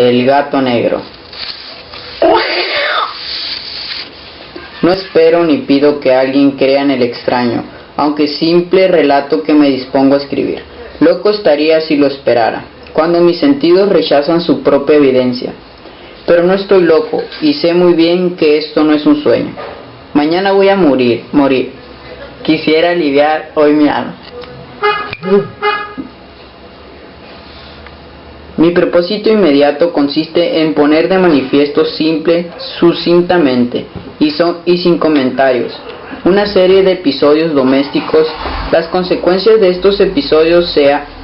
El gato negro. No espero ni pido que alguien crea en el extraño, aunque simple relato que me dispongo a escribir. Loco estaría si lo esperara, cuando mis sentidos rechazan su propia evidencia. Pero no estoy loco, y sé muy bien que esto no es un sueño. Mañana voy a morir. Quisiera aliviar hoy mi alma. Mi propósito inmediato consiste en poner de manifiesto simple, sucintamente y sin comentarios, una serie de episodios domésticos. Las consecuencias de estos episodios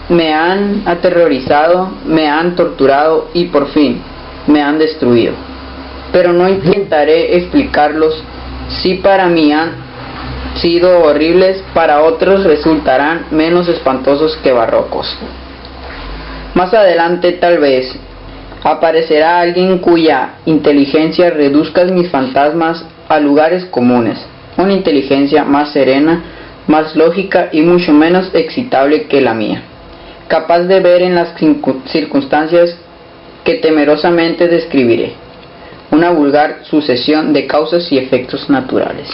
me han aterrorizado, me han torturado y por fin me han destruido. Pero no intentaré explicarlos. Si para mí han sido horribles, para otros resultarán menos espantosos que barrocos. Más adelante tal vez aparecerá alguien cuya inteligencia reduzca mis fantasmas a lugares comunes, una inteligencia más serena, más lógica y mucho menos excitable que la mía, capaz de ver en las circunstancias que temerosamente describiré, una vulgar sucesión de causas y efectos naturales.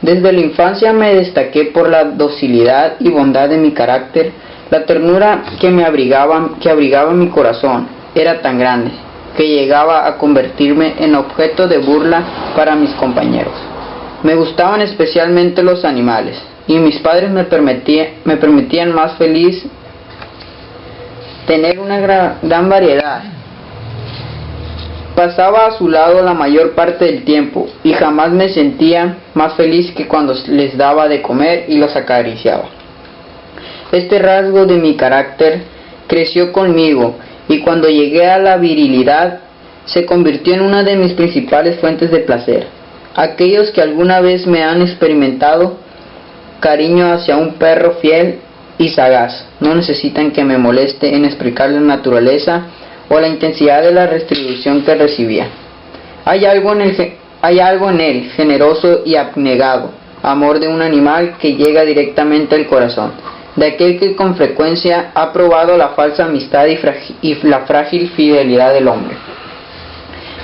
Desde la infancia me destaqué por la docilidad y bondad de mi carácter. La ternura que abrigaba mi corazón era tan grande que llegaba a convertirme en objeto de burla para mis compañeros. Me gustaban especialmente los animales, y mis padres me permitían más feliz tener una gran variedad. Pasaba a su lado la mayor parte del tiempo, y jamás me sentía más feliz que cuando les daba de comer y los acariciaba. Este rasgo de mi carácter creció conmigo, y cuando llegué a la virilidad se convirtió en una de mis principales fuentes de placer. Aquellos que alguna vez me han experimentado cariño hacia un perro fiel y sagaz no necesitan que me moleste en explicar la naturaleza o la intensidad de la retribución que recibía. Hay algo en el generoso y abnegado amor de un animal que llega directamente al corazón, de aquel que con frecuencia ha probado la falsa amistad y la frágil fidelidad del hombre.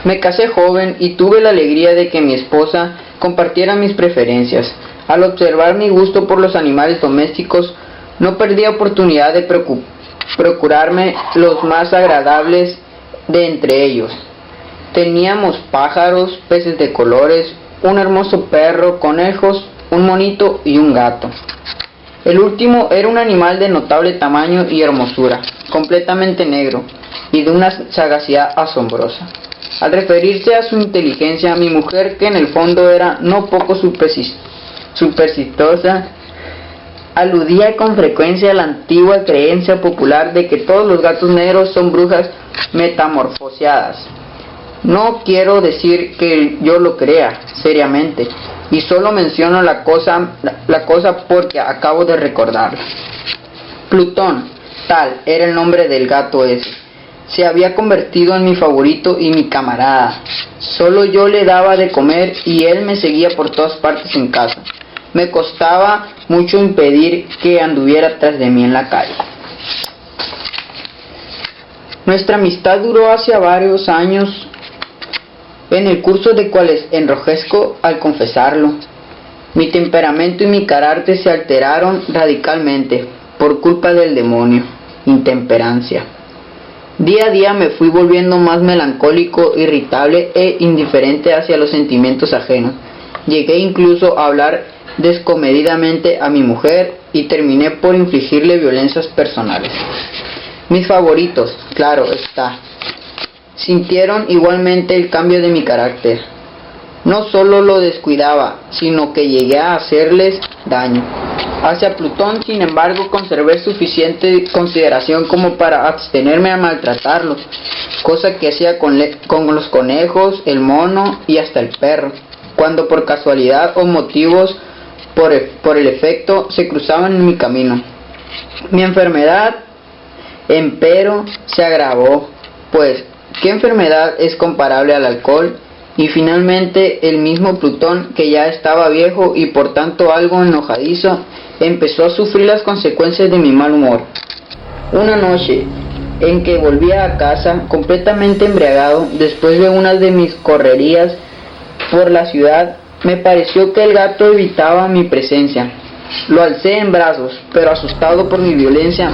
Me casé joven y tuve la alegría de que mi esposa compartiera mis preferencias. Al observar mi gusto por los animales domésticos, no perdí oportunidad de procurarme los más agradables de entre ellos. Teníamos pájaros, peces de colores, un hermoso perro, conejos, un monito y un gato. El último era un animal de notable tamaño y hermosura, completamente negro y de una sagacidad asombrosa. Al referirse a su inteligencia, mi mujer, que en el fondo era no poco supersticiosa, aludía con frecuencia a la antigua creencia popular de que todos los gatos negros son brujas metamorfoseadas. No quiero decir que yo lo crea seriamente, y solo menciono la cosa porque acabo de recordarla. Plutón, tal era el nombre del gato ese, se había convertido en mi favorito y mi camarada. Solo yo le daba de comer y él me seguía por todas partes en casa. Me costaba mucho impedir que anduviera tras de mí en la calle. Nuestra amistad duró hacia varios años, en el curso de cuales enrojezco al confesarlo. Mi temperamento y mi carácter se alteraron radicalmente por culpa del demonio, intemperancia. Día a día me fui volviendo más melancólico, irritable e indiferente hacia los sentimientos ajenos. Llegué incluso a hablar descomedidamente a mi mujer y terminé por infligirle violencias personales. Mis favoritos, claro está, sintieron igualmente el cambio de mi carácter. No solo lo descuidaba, sino que llegué a hacerles daño. Hacia Plutón, sin embargo, conservé suficiente consideración como para abstenerme a maltratarlos, cosa que hacía con los conejos, el mono y hasta el perro, cuando por casualidad o motivos por el efecto se cruzaban en mi camino. Mi enfermedad, empero, se agravó, pues ¿qué enfermedad es comparable al alcohol? Y finalmente el mismo Plutón, que ya estaba viejo y por tanto algo enojadizo, empezó a sufrir las consecuencias de mi mal humor. Una noche, en que volvía a casa completamente embriagado después de una de mis correrías por la ciudad, me pareció que el gato evitaba mi presencia. Lo alcé en brazos, pero asustado por mi violencia,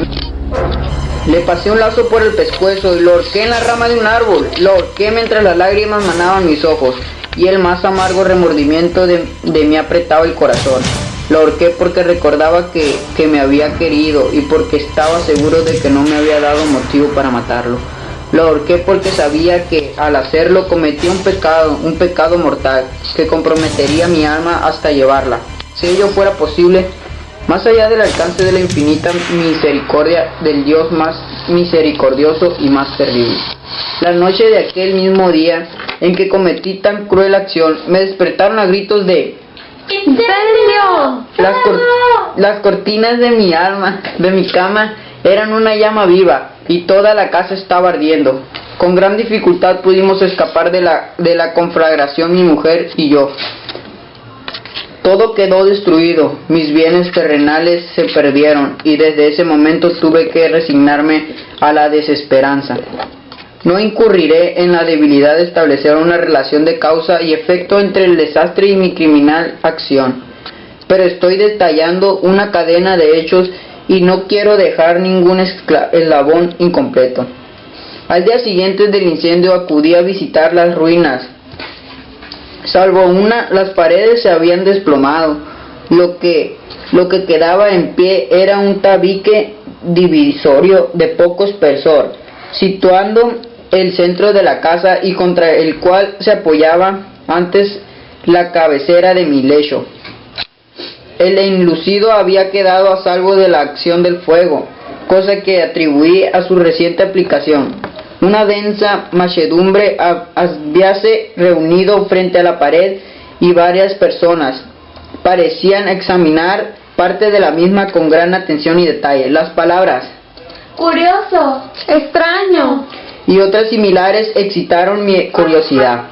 le pasé un lazo por el pescuezo y lo ahorqué en la rama de un árbol. Lo ahorqué mientras las lágrimas manaban mis ojos y el más amargo remordimiento de mí apretaba el corazón. Lo ahorqué porque recordaba que me había querido y porque estaba seguro de que no me había dado motivo para matarlo. Lo ahorqué porque sabía que al hacerlo cometía un pecado mortal que comprometería mi alma hasta llevarla, si ello fuera posible, más allá del alcance de la infinita misericordia del Dios más misericordioso y más terrible. La noche de aquel mismo día en que cometí tan cruel acción, me despertaron a gritos de ¡incendio! Las cortinas de mi cama, eran una llama viva y toda la casa estaba ardiendo. Con gran dificultad pudimos escapar de la conflagración mi mujer y yo. Todo quedó destruido, mis bienes terrenales se perdieron y desde ese momento tuve que resignarme a la desesperanza. No incurriré en la debilidad de establecer una relación de causa y efecto entre el desastre y mi criminal acción, pero estoy detallando una cadena de hechos y no quiero dejar ningún eslabón incompleto. Al día siguiente del incendio acudí a visitar las ruinas. Salvo una, las paredes se habían desplomado. Lo que quedaba en pie era un tabique divisorio de poco espesor, situando el centro de la casa y contra el cual se apoyaba antes la cabecera de mi lecho. El enlucido había quedado a salvo de la acción del fuego, cosa que atribuí a su reciente aplicación. Una densa machedumbre habíase reunido frente a la pared y varias personas parecían examinar parte de la misma con gran atención y detalle. Las palabras curioso, extraño y otras similares excitaron mi curiosidad.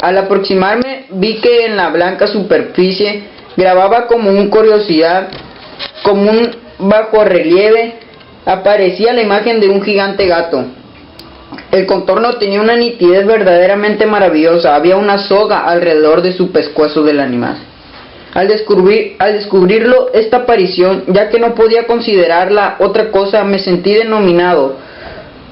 Al aproximarme vi que en la blanca superficie grababa como un bajorrelieve, aparecía la imagen de un gigante gato. El contorno tenía una nitidez verdaderamente maravillosa, había una soga alrededor de su pescuezo del animal. Al descubrirlo, esta aparición, ya que no podía considerarla otra cosa, me sentí dominado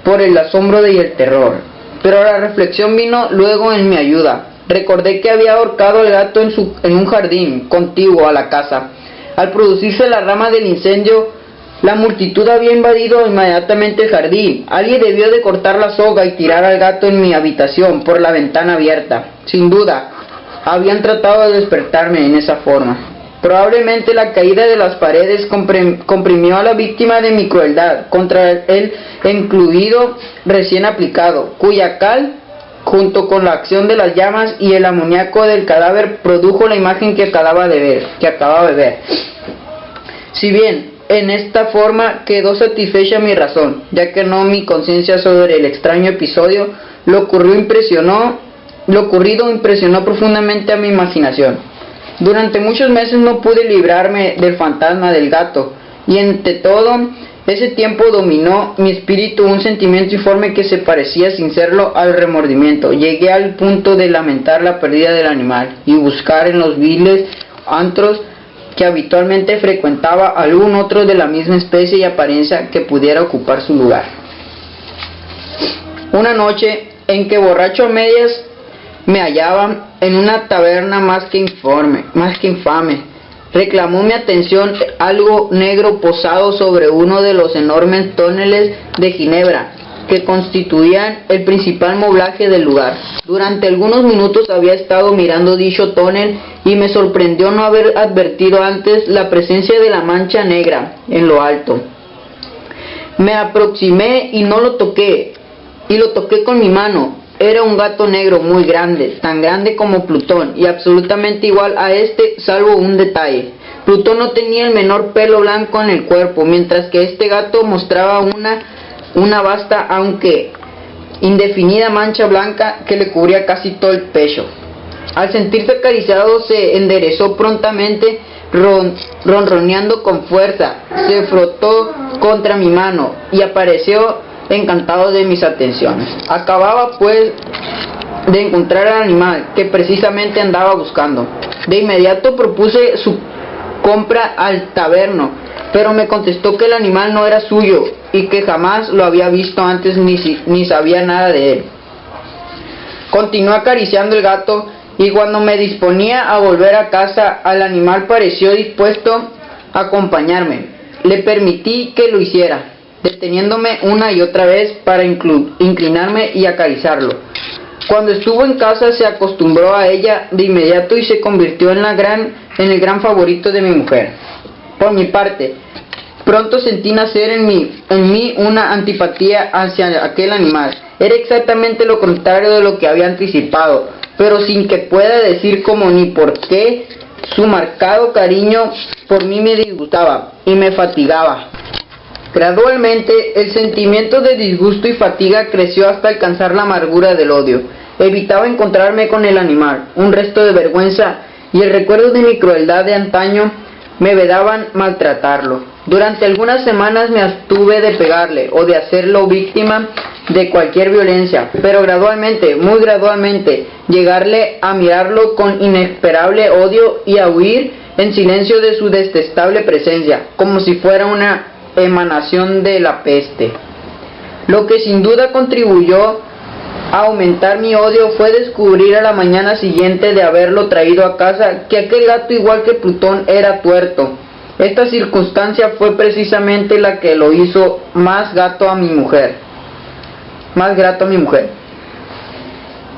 por el asombro y el terror. Pero la reflexión vino luego en mi ayuda. Recordé que había ahorcado al gato en un jardín contiguo a la casa. Al producirse la rama del incendio, la multitud había invadido inmediatamente el jardín. Alguien debió de cortar la soga y tirar al gato en mi habitación por la ventana abierta. Sin duda, habían tratado de despertarme en esa forma. Probablemente la caída de las paredes comprimió a la víctima de mi crueldad contra el incluido recién aplicado, cuya cal, junto con la acción de las llamas y el amoníaco del cadáver, produjo la imagen que acababa de ver. Si bien en esta forma quedó satisfecha mi razón, ya que no mi conciencia sobre el extraño episodio, lo ocurrido impresionó profundamente a mi imaginación. Durante muchos meses no pude librarme del fantasma del gato, y entre todo ese tiempo dominó mi espíritu un sentimiento informe que se parecía sin serlo al remordimiento. Llegué al punto de lamentar la pérdida del animal y buscar en los viles antros que habitualmente frecuentaba algún otro de la misma especie y apariencia que pudiera ocupar su lugar. Una noche en que borracho a medias me hallaba en una taberna más que infame, reclamó mi atención algo negro posado sobre uno de los enormes toneles de ginebra que constituían el principal moblaje del lugar. Durante algunos minutos había estado mirando dicho tonel y me sorprendió no haber advertido antes la presencia de la mancha negra en lo alto. Me aproximé y lo toqué con mi mano. Era un gato negro muy grande, tan grande como Plutón y absolutamente igual a este, salvo un detalle. Plutón no tenía el menor pelo blanco en el cuerpo, mientras que este gato mostraba una vasta, aunque indefinida mancha blanca que le cubría casi todo el pecho. Al sentirse acariciado se enderezó prontamente, ronroneando con fuerza, se frotó contra mi mano y apareció encantado de mis atenciones. Acababa pues de encontrar al animal que precisamente andaba buscando. De inmediato propuse su compra al taberno, pero me contestó que el animal no era suyo y que jamás lo había visto antes ni sabía nada de él. Continué acariciando el gato y cuando me disponía a volver a casa, el animal pareció dispuesto a acompañarme. Le permití que lo hiciera, deteniéndome una y otra vez para inclinarme y acariciarlo. Cuando estuvo en casa se acostumbró a ella de inmediato y se convirtió en el gran favorito de mi mujer. Por mi parte, pronto sentí nacer en mí una antipatía hacia aquel animal. Era exactamente lo contrario de lo que había anticipado, pero sin que pueda decir cómo ni por qué. Su marcado cariño por mí me disgustaba y me fatigaba. Gradualmente, el sentimiento de disgusto y fatiga creció hasta alcanzar la amargura del odio. Evitaba encontrarme con el animal. Un resto de vergüenza y el recuerdo de mi crueldad de antaño me vedaban maltratarlo. Durante algunas semanas me abstuve de pegarle o de hacerlo víctima de cualquier violencia, pero gradualmente, muy gradualmente, llegarle a mirarlo con inesperable odio y a huir en silencio de su detestable presencia, como si fuera una emanación de la peste. Lo que sin duda contribuyó a aumentar mi odio fue descubrir a la mañana siguiente de haberlo traído a casa que aquel gato, igual que Plutón, era tuerto. Esta circunstancia fue precisamente la que lo hizo más grato a mi mujer,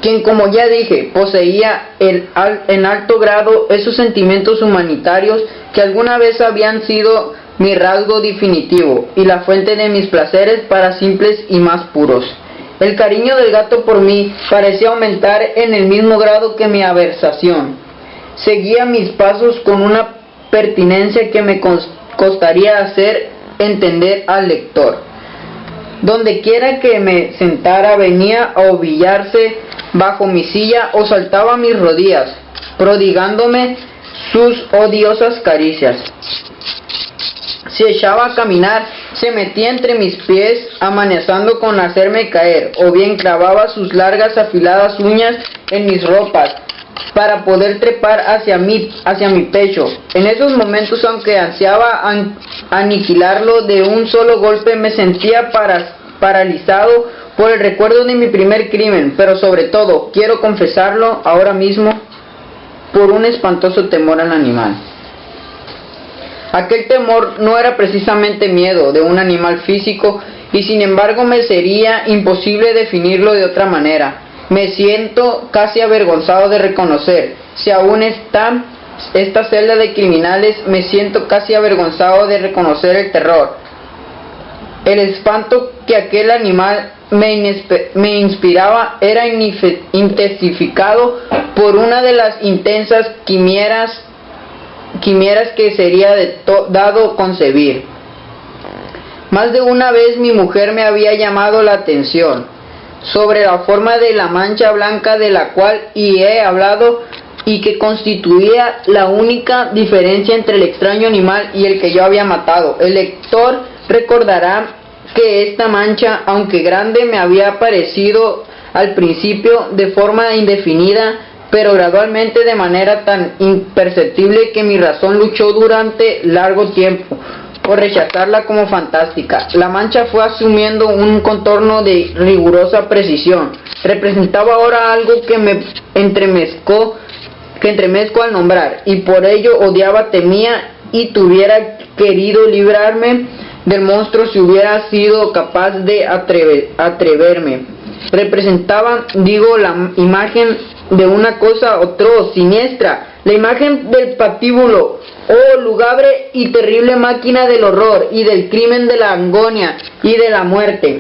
quien, como ya dije, poseía en alto grado esos sentimientos humanitarios que alguna vez habían sido mi rasgo definitivo y la fuente de mis placeres para simples y más puros. El cariño del gato por mí parecía aumentar en el mismo grado que mi aversación. Seguía mis pasos con una pertinencia que me costaría hacer entender al lector. Donde quiera que me sentara venía a ovillarse bajo mi silla o saltaba a mis rodillas, prodigándome sus odiosas caricias. Si echaba a caminar, se metía entre mis pies amenazando con hacerme caer, o bien clavaba sus largas afiladas uñas en mis ropas para poder trepar hacia mi pecho. En esos momentos, aunque ansiaba aniquilarlo de un solo golpe, me sentía paralizado por el recuerdo de mi primer crimen, pero sobre todo, quiero confesarlo ahora mismo, por un espantoso temor al animal. Aquel temor no era precisamente miedo de un animal físico, y sin embargo me sería imposible definirlo de otra manera. Me siento casi avergonzado de reconocer, si aún está esta celda de criminales, me siento casi avergonzado de reconocer el terror, el espanto que aquel animal me inspiraba era intensificado por una de las intensas quimeras que sería dado concebir. Más de una vez mi mujer me había llamado la atención sobre la forma de la mancha blanca de la cual he hablado y que constituía la única diferencia entre el extraño animal y el que yo había matado. El lector recordará que esta mancha, aunque grande, me había parecido al principio de forma indefinida, pero gradualmente de manera tan imperceptible que mi razón luchó durante largo tiempo por rechazarla como fantástica. La mancha fue asumiendo un contorno de rigurosa precisión. Representaba ahora algo que me entremezco al nombrar, y por ello odiaba, temía y tuviera querido librarme del monstruo si hubiera sido capaz de atreverme. Representaba, digo, la imagen de una cosa atroz, siniestra, la imagen del patíbulo, oh lugubre y terrible máquina del horror y del crimen, de la agonía y de la muerte.